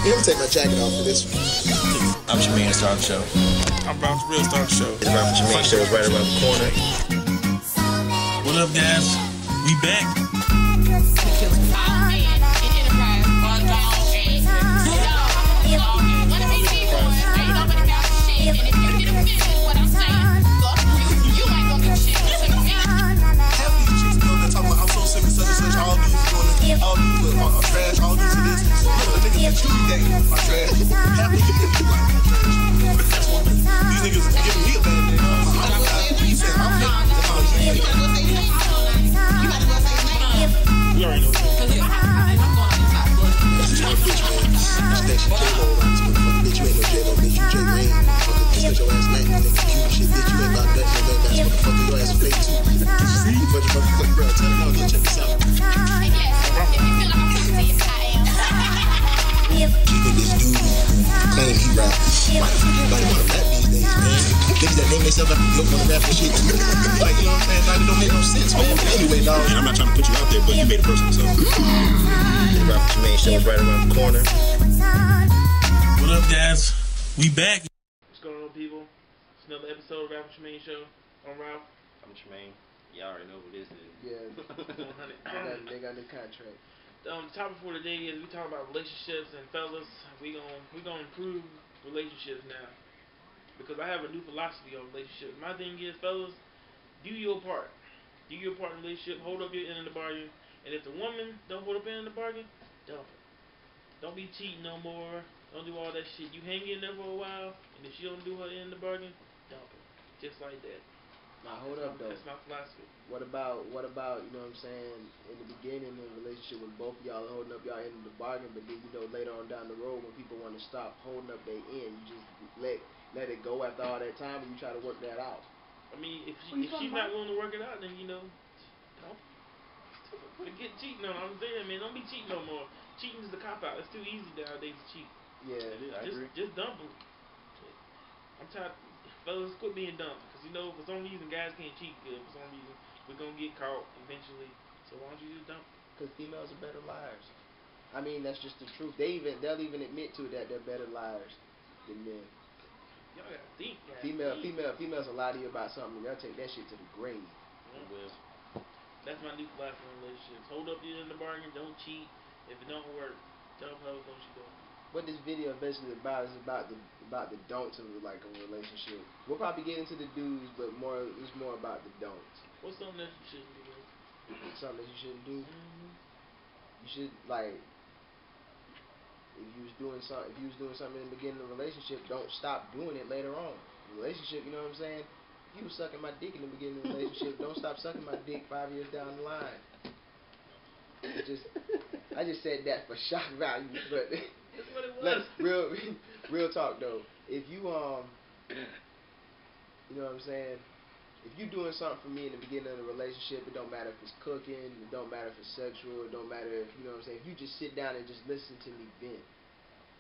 Let me take my jacket off for this one. I'm Trimaine, Star of the Show. I'm Ralph, real Star of the Show. It's Ralph and Trimaine Show is right around the corner. What up, guys? We back. I'm not trying to put you out there, but you made it personal, so. The Ralph and Trimaine Show is right around the corner. What up, guys? We back. What's going on, people? It's another episode of Ralph and Trimaine Show. I'm Ralph. I'm Trimaine. Y'all already know who this is. Yeah, they got the contract. The topic for today is we talk about relationships, and fellas, we gonna improve relationships now, because I have a new philosophy on relationships. My thing is, fellas, do your part. Do your part in the relationship. Hold up your end of the bargain. And if the woman don't hold up your end of the bargain, dump her. Don't be cheating no more. Don't do all that shit. You hang in there for a while, and if she don't do her end of the bargain, dump her. Just like that. Now hold up though. That's my philosophy. What about you know what I'm saying, in the beginning of the relationship when both of y'all are holding up y'all end of the bargain, but then later on down the road when people want to stop holding up their end, you just let it go after all that time and you try to work that out. I mean, if she's not willing to work it out, then don't forget cheating on her. I'm saying, man, don't be cheating no more. Cheating is the cop out. It's too easy nowadays to cheat. Yeah, I agree. Just dump them. I'm tired. Fellas, quit being dumb. Because, for some reason, guys can't cheat good. For some reason, we're going to get caught eventually. So why don't you just dump them? Because females are better liars. I mean, that's just the truth. They'll even admit to that they're better liars than men. Y'all gotta think, guys. Females will lie to you about something and they'll take that shit to the grave. Yeah. That's my new philosophy in relationships. Hold up your end of the bargain. Don't cheat. If it don't work, tell her what you doing. What this video is basically about is about the don'ts of like a relationship. We'll probably get into the do's, but it's more about the don'ts. What's something that you shouldn't do? Something that you shouldn't do? You should, like, if you was doing something in the beginning of the relationship, don't stop doing it later on. Relationship, you know what I'm saying? If you was sucking my dick in the beginning of the relationship, don't stop sucking my dick 5 years down the line. I just said that for shock value, but that's what it was. real talk though. If you you know what I'm saying? If you doing something for me in the beginning of the relationship, it don't matter if it's cooking, it don't matter if it's sexual, it don't matter if, you know what I'm saying, if you just sit down and just listen to me vent.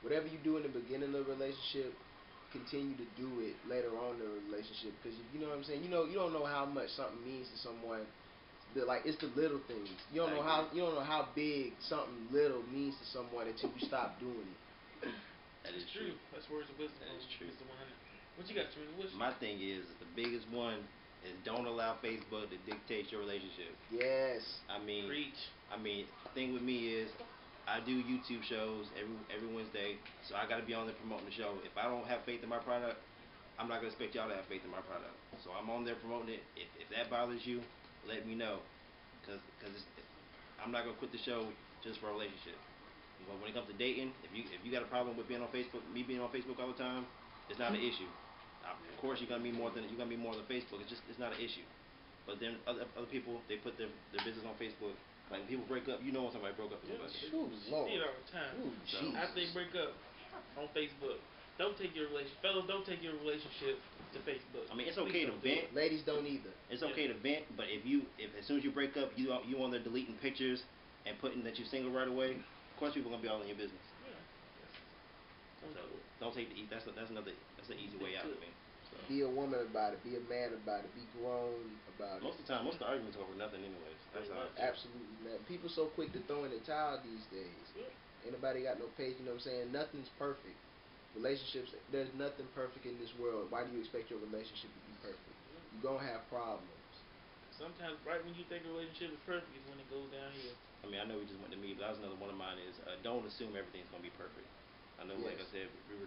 Whatever you do in the beginning of the relationship, continue to do it later on in the relationship, because you know what I'm saying, you don't know how much something means to someone. Like, it's the little things. You don't know how big something little means to someone until you stop doing it. That is true. That's words of wisdom. That is true. What you got, Trimaine? My thing is, the biggest one is don't allow Facebook to dictate your relationship. Yes. Preach. The thing with me is, I do YouTube shows every Wednesday, so I got to be on there promoting the show. If I don't have faith in my product, I'm not going to expect y'all to have faith in my product. So I'm on there promoting it. If that bothers you, let me know, because I'm not going to quit the show just for a relationship. When it comes to dating, if you got a problem with being on Facebook, me being on Facebook all the time, it's not an issue. Of course, you're gonna be more than Facebook. It's not an issue. But then other people, they put their business on Facebook. Like when people break up, you know when somebody broke up. See it all the time. After they break up on Facebook, don't take your relationship, fellas. Don't take your relationship to Facebook. It's okay to vent. Ladies don't either. It's okay to vent, but if as soon as you break up, you on there deleting pictures and putting that you're single right away. Of course, people are gonna be all in your business. Yeah. So don't take the that's an easy way out of me. So. Be a woman about it. Be a man about it. Be grown about it. Most of the time, most of the arguments over nothing anyways. That's how I feel. Absolutely, man. People so quick to throw in the towel these days. Anybody got no patience? You know what I'm saying? Nothing's perfect. Relationships, there's nothing perfect in this world. Why do you expect your relationship to be perfect? You're gonna have problems. Sometimes, right when you think a relationship is perfect, is when it goes downhill. I mean, I know we just went to me, but that was another one of mine. Is don't assume everything's gonna be perfect. I know, like I said, we were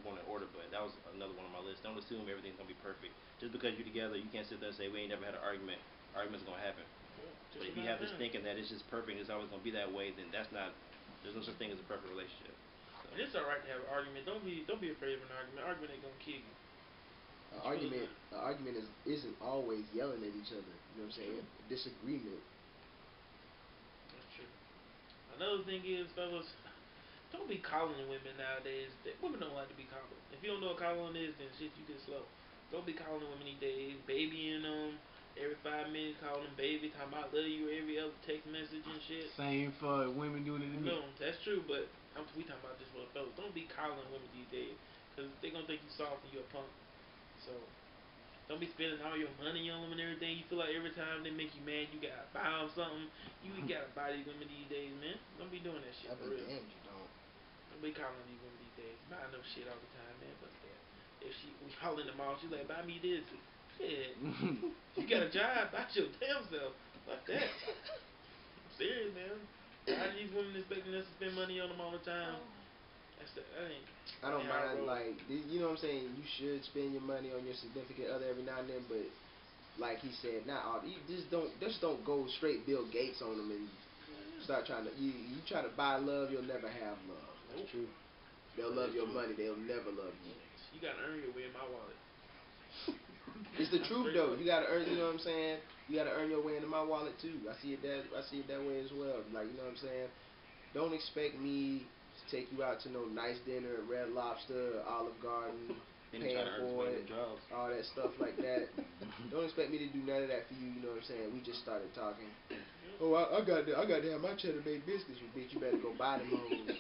going in order, but that was another one on my list. Don't assume everything's gonna be perfect. Just because you're together, you can't sit there and say we ain't never had an argument. Arguments are gonna happen. Yeah, But if you have this thinking that it's just perfect, it's always gonna be that way, then that's not. There's no such thing as a perfect relationship. So. And it's alright to have an argument. Don't be afraid of an argument. Argument ain't gonna kill you. An argument isn't always yelling at each other. You know what I'm saying? Disagreement. That's true. Another thing is, fellas, don't be calling women nowadays. Women don't like to be called. If you don't know what calling is, then shit, you get slow. Don't be calling women these days, babying them every 5 minutes, calling them baby, talking about I love you every other text message and shit. Same for women doing it to me. No, that's true, but we talking about this for the fellas. Don't be calling women these days, because they gonna think you soft and you're a punk. So, don't be spending all your money on them and everything. You feel like every time they make you mad, you gotta buy them something. You gotta buy these women these days, man. Don't be doing that shit for real. Damn, you don't. Don't be calling these women these days. Buying them shit all the time, man. Fuck that. If we all in the mall, she's like, buy me this. Shit. You got a job, buy your damn self. Fuck that. I'm serious, man. Why are these women expecting us to spend money on them all the time? I don't mind, like, you know what I'm saying, you should spend your money on your significant other every now and then, but like he said, not all. You just don't go straight Bill Gates on them and start trying to. You try to buy love, you'll never have love. That's true. They'll love your money, they'll never love you. You gotta earn your way in my wallet. It's the truth though. You gotta earn. You know what I'm saying. You gotta earn your way into my wallet too. I see it that way as well. Like, you know what I'm saying. Don't expect me to take you out to no nice dinner at Red Lobster, Olive Garden, Panboy, all that stuff like that. Don't expect me to do none of that for you. You know what I'm saying. We just started talking. Oh, I got to have my cheddar bay biscuits. Well, bitch, you better go buy them hoes.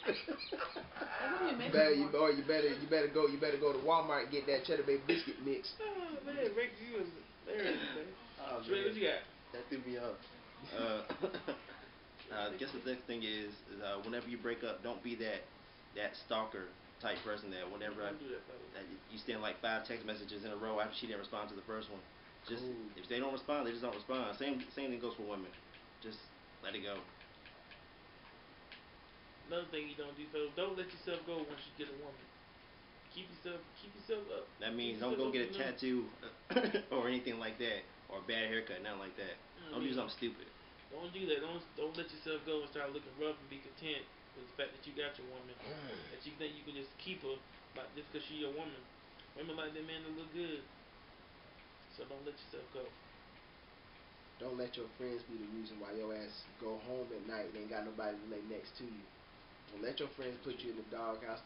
You better go to Walmart and get that cheddar bay biscuit mix. Oh man, Rex, you was there, man. Oh, Trey, what you got? That threw me off. I guess the next thing is whenever you break up, don't be that stalker type person that whenever that you send like 5 text messages in a row after she didn't respond to the first one. Just if they don't respond, they just don't respond. Same thing goes for women. Just let it go. Another thing you don't do, fellas, don't let yourself go once you get a woman. Keep yourself up. That means don't go get a tattoo or anything like that, or a bad haircut, nothing like that. Don't do something stupid. Don't do that. Don't let yourself go and start looking rough and be content with the fact that you got your woman. That you think you can just keep her just because she's your woman. Women like that man that look good. So don't let yourself go. Don't let your friends be the reason why your ass go home at night and ain't got nobody to lay next to you. Don't let your friends put you in the doghouse.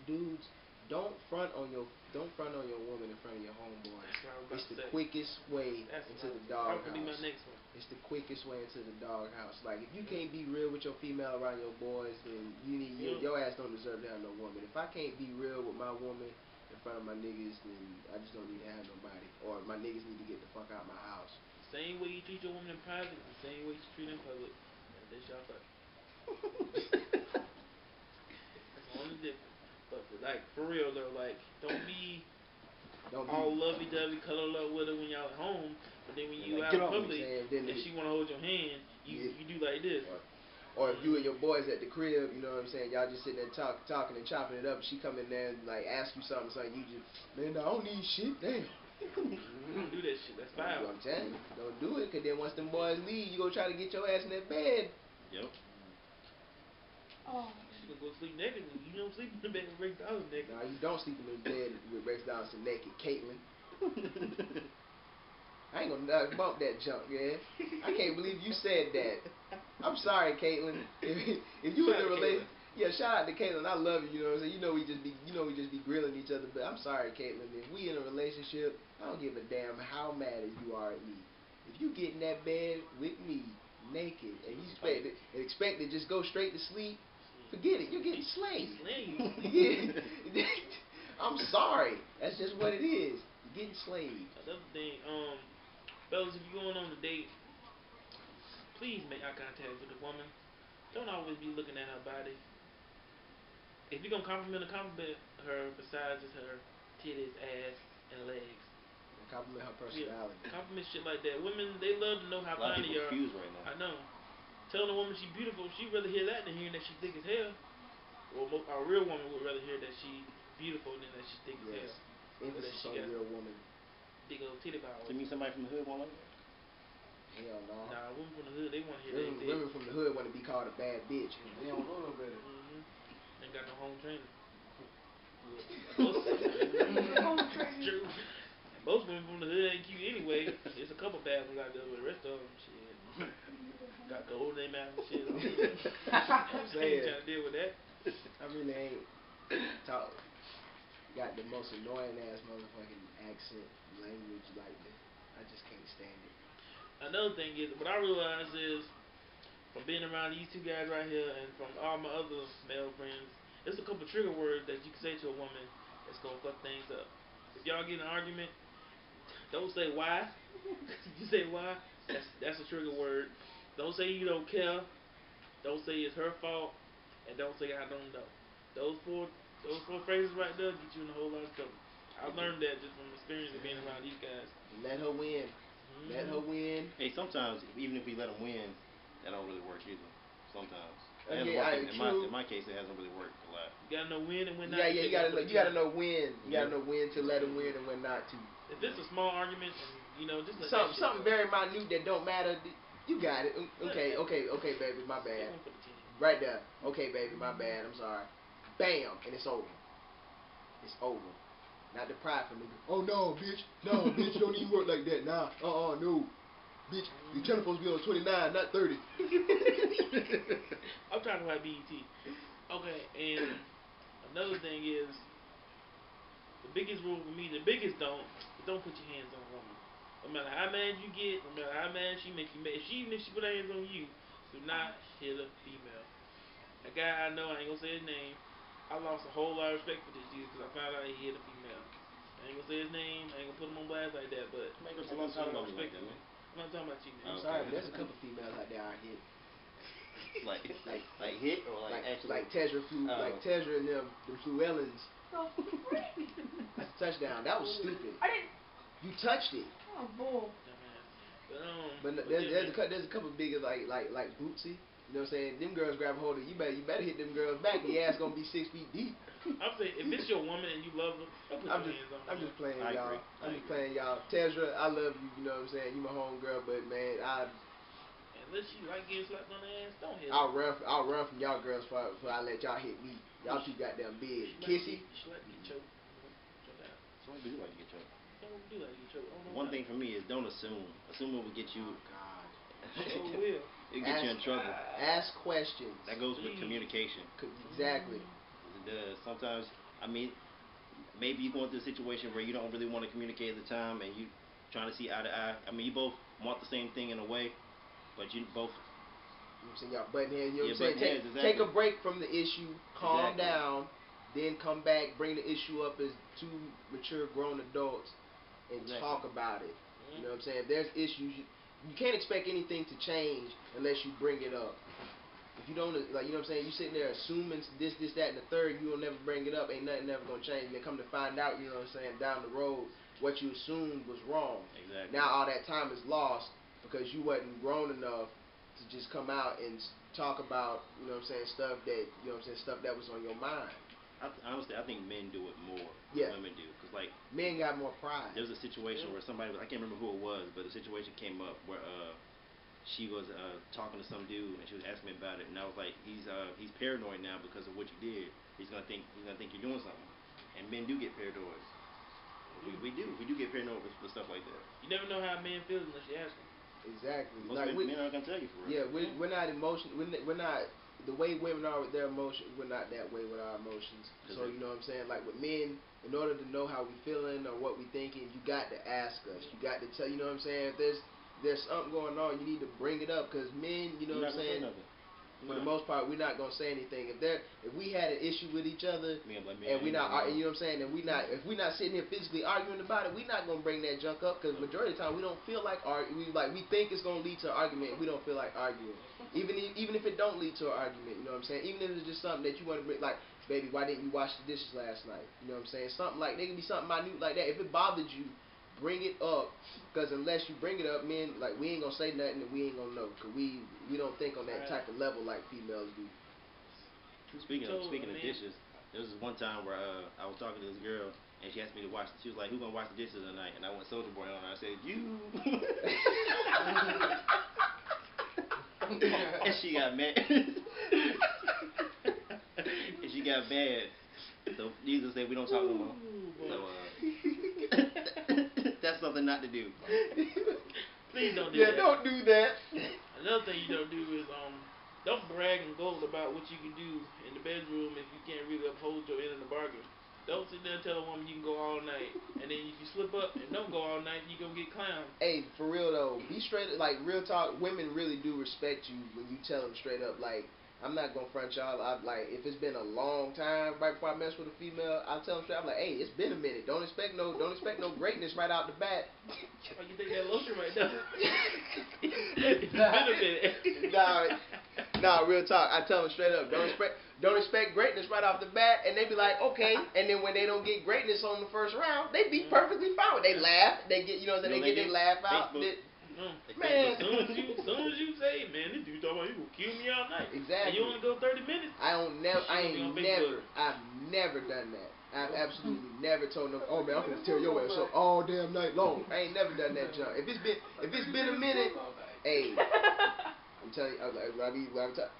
Dudes, don't front on your woman in front of your homeboy. It's the quickest way into the doghouse. That would be my next one. It's the quickest way into the doghouse. Like, if you can't be real with your female around your boys, then your ass don't deserve to have no woman. If I can't be real with my woman in front of my niggas, then I just don't need to have nobody. Or my niggas need to get the fuck out of my house. Same way you treat your woman in private, the same way you treat her in public. That's y'all fuck. That's the only difference. But for real though, don't be all lovey-dovey, cuddle up with her when y'all at home, but then when you out in public and she wanna hold your hand, you do like this. Or if you and your boys at the crib, you know what I'm saying, y'all just sitting there talking and chopping it up, and she come in there and ask you something, you just, man, I don't need shit, damn. Don't do that shit, that's foul. I'm telling you, don't do it, because then once them boys leave, you go try to get your ass in that bed. Yep. Oh. She gonna go sleep naked. You don't sleep in the bed with Rex Donaldson naked. Nah, you don't sleep in the bed with Rex Donaldson naked, Caitlin. I ain't gonna bump that junk, yeah. I can't believe you said that. I'm sorry, Caitlin. If you in a relationship, yeah, shout out to Caitlin. I love you. You know what I'm saying. We just be grilling each other. But I'm sorry, Caitlin. If we in a relationship, I don't give a damn how mad you are at me. If you get in that bed with me naked and you expect to just go straight to sleep, forget it. You're getting slayed. I'm sorry. That's just what it is. You're getting slayed. Another thing, fellas, if you're going on a date, please make eye contact with the woman. Don't always be looking at her body. If you're gonna compliment her besides just her titties, ass, and legs. Compliment her personality. Yeah, compliment shit like that. Women, they love to know how A lot of fine people you are. confused right now. I know. Telling a woman she's beautiful, she'd rather hear that than hearing that she's thick as hell. Or a real woman would rather hear that she's beautiful than that she's thick as hell. Emphasis on a real woman. Big old titty balls. To me, somebody from the hood won't like that. Hell no. Nah, women from the hood, they want to hear that thick. Women from the hood want to be called a bad bitch. They don't know no better. Ain't got no home training. It's true. Most women from the hood ain't cute anyway. There's a couple bad ones out there, but the rest of them, shit, got gold in their mouth and shit. I'm saying, trying to deal with that. I really ain't talk. Got the most annoying ass motherfucking accent language like that. I just can't stand it. Another thing is, what I realize is, from being around these two guys right here and from all my other male friends, there's a couple trigger words that you can say to a woman that's gonna fuck things up. If y'all get in an argument, don't say why. You say why, that's a trigger word. Don't say you don't care. Don't say it's her fault, and don't say I don't know. Those four phrases right there get you in a whole lot of trouble. I learned that just from experience of being around these guys. Let her win. Let her win. Hey, sometimes even if we let them win, that don't really work either. Sometimes. In my case, it hasn't really worked a lot. You gotta know when and when not. Yeah, you gotta know when. You gotta know when to let them win and when not to. If it's a small argument, and just let something very minute that don't matter, you got it. Okay, baby, my bad. Right there. Okay, baby, my bad. I'm sorry. Bam, and it's over. It's over. Not the prideful nigga. Oh no, bitch. No, bitch, you don't even work like that. Nah. No. Bitch, your telephone's be on 29, not 30. I'm trying to write BET. Okay, and another thing is, the biggest rule for me, don't put your hands on a woman. No matter how mad you get, no matter how mad she makes you mad, if she put her hands on you, do not hit a female. A guy I know, I ain't gonna say his name, I lost a whole lot of respect for this dude because I found out he hit a female. I ain't gonna say his name, I ain't gonna put him on blast like that, but I'm not talking about like that, man. I'm not talking about you, man. I'm sorry, but there's a couple females out there I hit. like hit or actually like Tezra and them Fluellans. That's a touchdown. That was stupid. I didn't. You touched it. Oh, bull. But there's a couple big like Bootsy. You know what I'm saying? Them girls grab a hold of you. You better hit them girls back. Your ass gonna be 6 feet deep. I'm saying if it's your woman and you love her, don't put your hands on her. I'm just playing I y'all. agree. I'm just playing y'all. Tezra, I love you. You know what I'm saying? You my home girl, but man, unless she like getting slapped on the ass, don't hit her. I'll run from y'all girls before I let y'all hit me. Y'all too goddamn big. Kissy. She like to get choked. Choke out. Some do like to get choked. Some do like to get choked. One thing for me is don't assume. Assuming will get you. Oh God. Sure will. It get you in trouble. Ask questions. That goes with communication. Exactly. It does. Sometimes, I mean, maybe you're going through a situation where you don't really want to communicate at the time, and you trying to see eye to eye. I mean, you both want the same thing in a way, but you both. You know what I'm saying? Y'all button heads. You know what I'm saying? Exactly. Take a break from the issue, calm down, then come back, bring the issue up as two mature grown adults, and talk about it. You know what I'm saying? If there's issues, you can't expect anything to change unless you bring it up. If you don't, like, you know what I'm saying, you sitting there assuming this, that, and the third, you will never bring it up, ain't nothing ever gonna change. And then come to find out, you know what I'm saying, down the road, what you assumed was wrong. Exactly. Now all that time is lost because you wasn't grown enough to just come out and talk about, you know what I'm saying, stuff that, you know what I'm saying, stuff that was on your mind. Honestly, I think men do it more Yeah. than women do. Cause like men got more pride. There was a situation where somebody, I can't remember who it was, but the situation came up where she was talking to some dude and she was asking me about it, and I was like, he's paranoid now because of what you did. He's gonna think you're doing something, and men do get paranoid. We do get paranoid with stuff like that. You never know how a man feels unless you ask him. Exactly. Most like men aren't gonna tell you for real. Yeah, we're not emotional. We're not the way women are with their emotions. We're not that way with our emotions. So you know what I'm saying. Like with men, in order to know how we feeling or what we thinking, you got to ask us. You got to tell. You know what I'm saying. If there's something going on, you need to bring it up because men, you know what I'm saying. For the most part, we're not gonna say anything. If we had an issue with each other, and we're not, you know what I'm saying, and if we're not sitting here physically arguing about it, we're not gonna bring that junk up because majority of the time we don't feel like arguing. We think it's gonna lead to an argument. We don't feel like arguing. Even if it don't lead to an argument, you know what I'm saying? Even if it's just something that you want to bring, like, baby, why didn't you wash the dishes last night? You know what I'm saying? Something like, there can be something minute like that. If it bothered you, bring it up, because unless you bring it up, men, like, we ain't gonna say nothing and we ain't gonna know, because we don't think on that type of level like females do. Speaking of dishes, there was this one time where I was talking to this girl and she asked me to wash. She was like, "Who gonna wash the dishes tonight?" And I went Soldier Boy on her. I said, "You." And she got mad. And she got mad. So Jesus said we don't talk no more. So that's something not to do. Please don't do Yeah, that. don't do that. Another thing you don't do is don't brag and boast about what you can do in the bedroom if you can't really uphold your end of the bargain. Don't sit there and tell a woman you can go all night, and then if you slip up and don't go all night, you gonna get clowned. Hey, for real though, be straight. Like, real talk, women really do respect you when you tell them straight up. Like, I'm not gonna front y'all. Like, if it's been a long time right before I mess with a female, I'll tell them straight. I'm like, hey, it's been a minute. Don't expect no greatness right out the bat. Oh, you think that lotion right now? It's been a minute. Nah, real talk. I tell them straight up, don't expect greatness right off the bat, and they be like, okay. And then when they don't get greatness on the first round, they be perfectly fine with it. They laugh, they get, you know what I'm saying, they get their laugh out. Man, as soon as you say, man, this dude talking about you gonna kill me all night. Exactly. And you only go 30 minutes. I've never done that. I've absolutely never told them, oh man, I'm gonna tear your ass up all damn night long. I ain't never done that junk. If it's been a minute, hey, I'm telling you,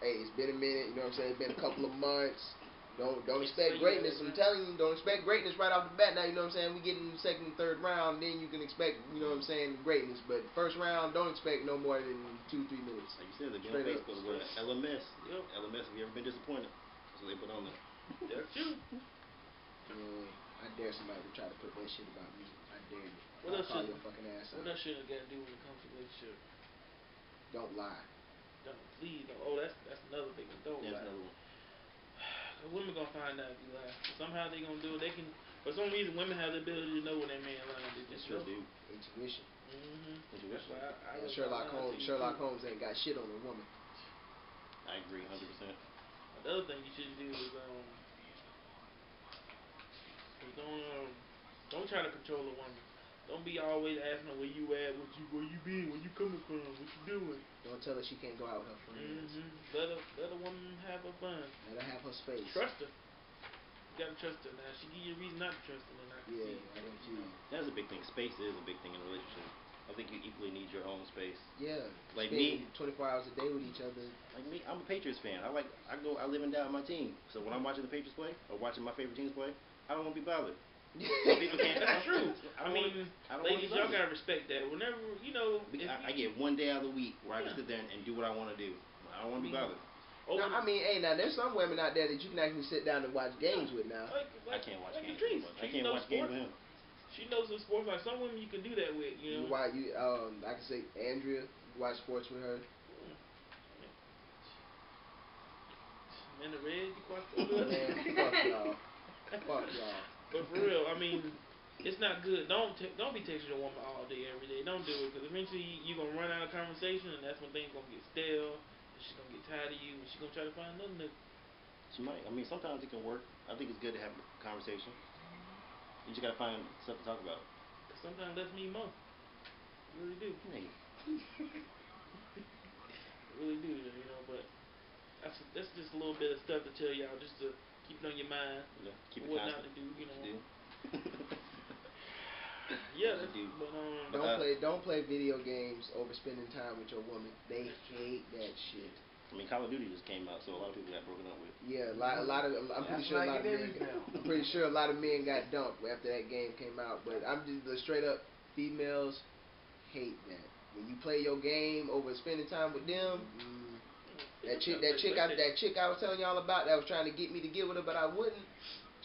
hey, it's been a minute. You know what I'm saying? It's been a couple of months. Don't expect greatness. I'm telling you, don't expect greatness right off the bat. Now, you know what I'm saying? We get in the second and third round, then you can expect, you know what I'm saying, greatness. But first round, don't expect no more than 2-3 minutes. Like you said, they be on Facebook with LMS. Yep. LMS, have you ever been disappointed? That's what they put on there. That's you. I dare somebody to try to put that shit about me. I dare you. What else call your fucking ass out. What else shit got to do when it comes to relationship? Don't lie. Don't, please don't. Oh, that's another big one. Don't lie. Another one. Women gonna find out if you lie. Somehow they gonna do it. They can. For some reason, women have the ability to know when that man lying. They just sure know. do. Intuition. Intuition. Sherlock Holmes ain't got shit on a woman. I agree 100%. Another thing you shouldn't do is don't try to control a woman. Don't be always asking her where you at, where you been, where you coming from, what you doing. Don't tell her she can't go out with her friends. Let a woman have her fun. Let her have her space. Trust her. You gotta trust her. Now she give you a reason not to trust her, then I can see. I don't see. That's a big thing. Space is a big thing in a relationship. I think you equally need your own space. Yeah. Like me, me, 24 hours a day with each other. Like me, I'm a Patriots fan. I live and die with my team. So when I'm watching the Patriots play or watching my favorite teams play, I don't want to be bothered. Some people can't. That's true. Ladies, y'all gotta respect that. Whenever I get one day out of the week where I can sit there and do what I want to do. I don't want to be bothered. Now, now there's some women out there that you can actually sit down and watch games with now. I can't watch games. I can't watch games with him. She knows some sports. Like some women, you can do that with. You know. I can say Andrea, you watch sports with her. Man, the Reds, you watch sports with her. Man, fuck y'all. Fuck y'all. But for real, it's not good. Don't be texting your woman all day, every day. Don't do it, because eventually you're gonna run out of conversation, and that's when things gonna get stale. And she's gonna get tired of you, and she's gonna try to find another nigga. She might. Sometimes it can work. I think it's good to have a conversation. You just gotta find stuff to talk about. Cause sometimes less mean more. You really do. Hey. Really do, But that's just a little bit of stuff to tell y'all, just to keep it on your mind. Yeah, keep it what constant. not to do, Yeah, but don't play video games over spending time with your woman. They hate that shit. Call of Duty just came out, so a lot of people got broken up with. Yeah, I'm pretty sure a lot of men got dumped after that game came out. But I'm just the straight up females hate that. When you play your game over spending time with them, that chick I was telling y'all about that was trying to get me to get with her, but I wouldn't.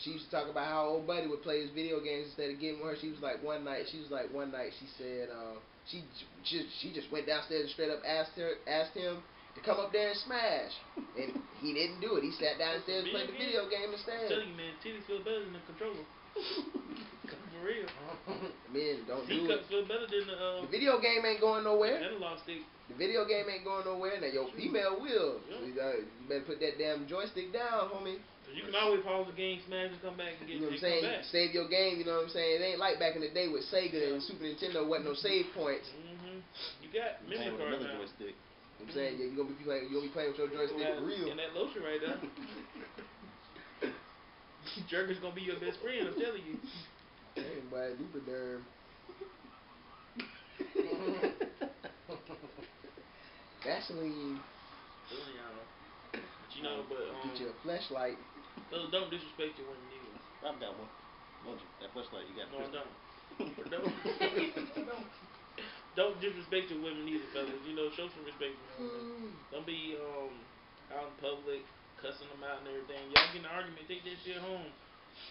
She used to talk about how old buddy would play his video games instead of getting with her. She was like one night she said she just went downstairs and straight up asked him to come up there and smash. And he didn't do it. He sat down instead and played the video game I'm instead. telling you, man, titties feel better than the controller. For real. Men, don't do it. C-cups feel better than The video game ain't going nowhere. analog stick. The video game ain't going nowhere. Now your female will. Yeah. You better put that damn joystick down, homie. You can always pause the game, smash, and come back and get. You know what I'm and saying? come back. Save your game. You know what I'm saying? It ain't like back in the day with Sega and Super Nintendo. Wasn't no save points. You got memory With card another now. joystick. You know what I'm saying? Yeah, you gonna be playing with your joystick for real. And that lotion right there. Jerker's gonna be your best friend. I'm telling you. Hey, boy, Lubriderm. Vaseline. But you know, Get you a flashlight. don't disrespect your women either. I've got one. Won't you? That flashlight you got. No, I don't. Don't disrespect your women either, fellas. You know, show some respect to your women. Don't be out in public cussing them out and everything. Y'all get in an argument, take that shit home.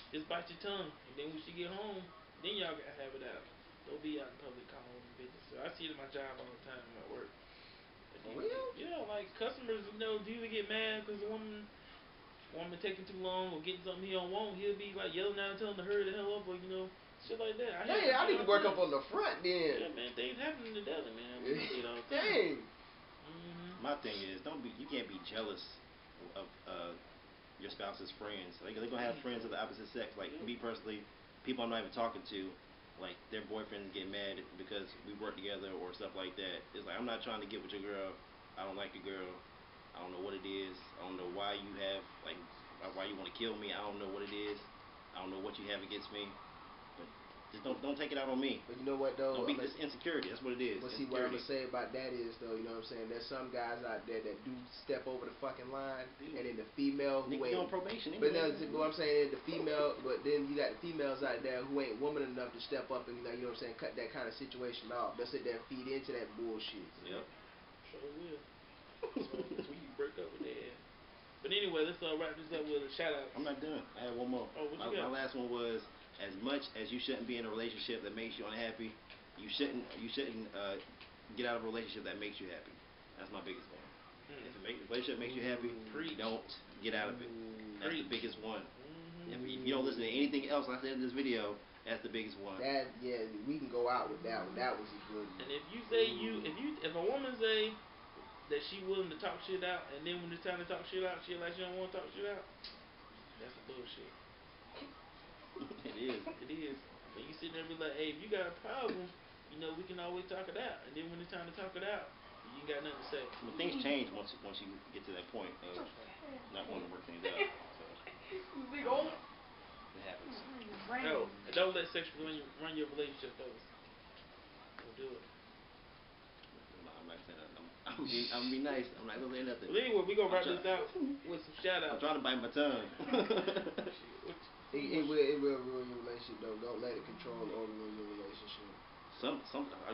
Just bite your tongue, and then when she get home, then y'all gotta have it out. Don't be out in public calling women bitches. So I see it at my job all the time at work. For real? Yeah, like customers, you know, do you get mad because the woman taking too long or getting something he don't want? He'll be like yelling out and telling her to hurry the hell up, or you know, shit like that. Hey, I need to work up on the front then. Yeah, man, things happen in the deli, man. We see it all the time. Dang. My thing is, you can't be jealous of your spouse's friends. Like they're gonna have friends of the opposite sex. Like me personally, people I'm not even talking to, like their boyfriends get mad because we work together or stuff like that. It's like I'm not trying to get with your girl. I don't like your girl. I don't know what it is. I don't know why you have why you want to kill me. I don't know what it is. I don't know what you have against me. But just don't take it out on me. But you know what though? Don't be this insecurity. That's what it is. But see, what I'm gonna say about that is though, you know what I'm saying? There's some guys out there that do step over the fucking line, and then the female who Nigga, ain't you on probation But anyway. no, what I'm saying is the female, but then you got the females out there who ain't woman enough to step up and you know what I'm saying, cut that kind of situation off. They'll sit there and feed into that bullshit. Yep. Sure will. So you break up with that. But anyway, let's wrap this up with a shout out. I'm not done. I have one more. Oh, what you got? My last one was, as much as you shouldn't be in a relationship that makes you unhappy, you shouldn't get out of a relationship that makes you happy. That's my biggest one. If a relationship makes you happy, don't get out of it. That's the biggest one. If you don't listen to anything else I said in this video, that's the biggest one. That we can go out with that one. That was a good one. And if you say if a woman say that she willing to talk shit out, and then when it's time to talk shit out, she like she don't want to talk shit out, that's some bullshit. It is. It is. When you sit there and be like, hey, if you got a problem, you know, we can always talk it out. And then when it's time to talk it out, you ain't got nothing to say. Well, things change once you get to that point of not wanting to work things out. So, it happens. No, and don't let sex run your relationship, fellas. Don't do it. I'm not saying that. I'm gonna be nice. I'm not gonna say nothing. Well, anyway, we gonna wrap this out with some shout outs. I'm trying to bite my tongue. It will ruin your relationship though. Don't let it control or ruin your relationship. I'm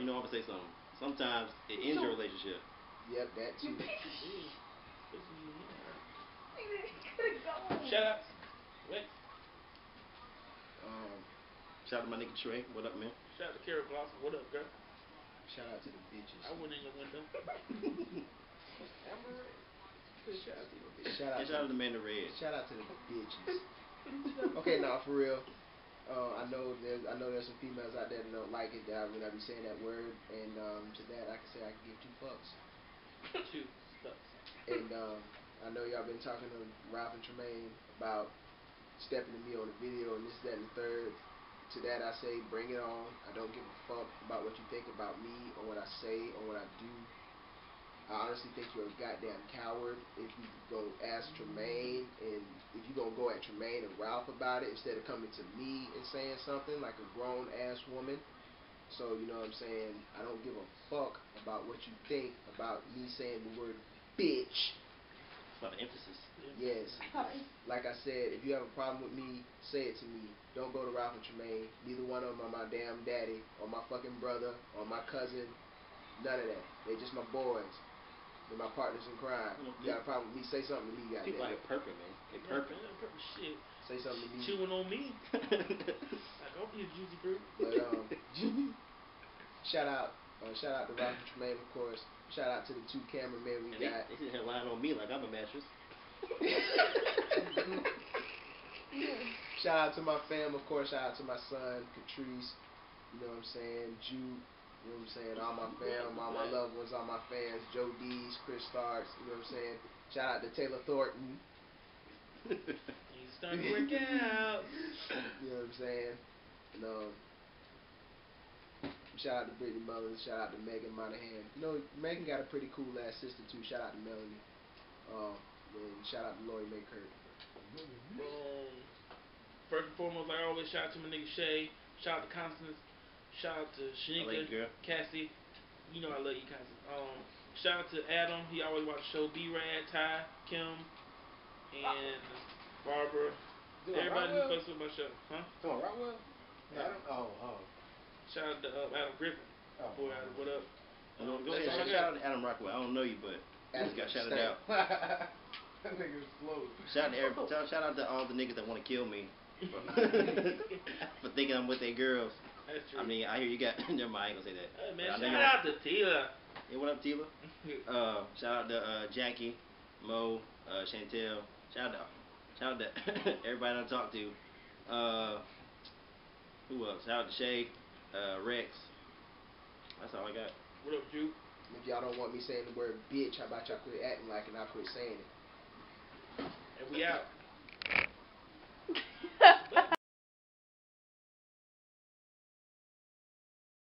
gonna say something. Sometimes it ends your relationship. Yep, that too. Shout outs. Wait. Shout out to my nigga Trey. What up, man? Shout out to Carrot Blossom. What up, girl? Shout out to the bitches. I went in your window. Shout out to your bitch. Shout out to the man in red. Shout out to the bitches. Okay, now for real. I know there's some females out there that don't like it that when I be saying that word, and to that I can say I can give 2 fucks. 2 fucks. And I know y'all been talking to Ralph and Trimaine about stepping to me on the video and this, that, and the third. To that I say, bring it on. I don't give a fuck about what you think about me or what I say or what I do. I honestly think you're a goddamn coward if you go ask Trimaine, and if you gonna go at Trimaine and Ralph about it instead of coming to me and saying something like a grown ass woman. So you know what I'm saying, I don't give a fuck about what you think about me saying the word bitch. A lot of emphasis. Yes. Like I said, if you have a problem with me, say it to me. Don't go to Ralph and Trimaine. Neither one of them are my damn daddy or my fucking brother or my cousin. None of that. They're just my boys. They're my partners in crime. You got a problem with me, say something to me, goddamn. People out here perking, man. They perking. Shit. Say something to me. Chewing on me. Like, I'll be a juicy fruit. But shout out to Ralph and Trimaine, of course. Shout out to the 2 cameramen we And got. they sitting here lying on me like I'm a mattress. Shout out to my fam, of course. Shout out to my son, Catrice. You know what I'm saying? Jude. You know what I'm saying? All my fam, all my loved ones, all my fans. Joe D's, Chris Starks. You know what I'm saying? Shout out to Taylor Thornton. He's starting to work out. You know what I'm saying? And, shout out to Brittany Mullins. Shout out to Megan Monahan. You know, Megan got a pretty cool ass sister too. Shout out to Melanie. And shout out to Lori Mae Kurt. First and foremost, like I always, shout out to my nigga Shay. Shout out to Constance. Shout out to Shanika, Cassie. You know I love you, Constance. Shout out to Adam. He always watch the show. B-Rad, Ty, Kim, and Barbara. Everybody who fucks with my show. Huh? Come on, Rockwell? No. Adam? Oh. Shout out to Adam Griffin. Boy, Adam, what up? Go ahead and shout out to Adam Rockwell. I don't know you, but you just got shouted out. That nigga's slow. Shout out to all the niggas that want to kill me for thinking I'm with their girls. That's true. I mean, I hear you got. Never mind, I ain't gonna say that. Hey, man, but shout out to Tila. Yeah, what up, Tila? Shout out to Jackie, Mo, Chantel. Shout out to everybody I talked to. Who else? Shout out to Shay, Rex. That's all I got. What up, Drew? If y'all don't want me saying the word bitch, how about y'all quit acting like it and I quit saying it? And we out.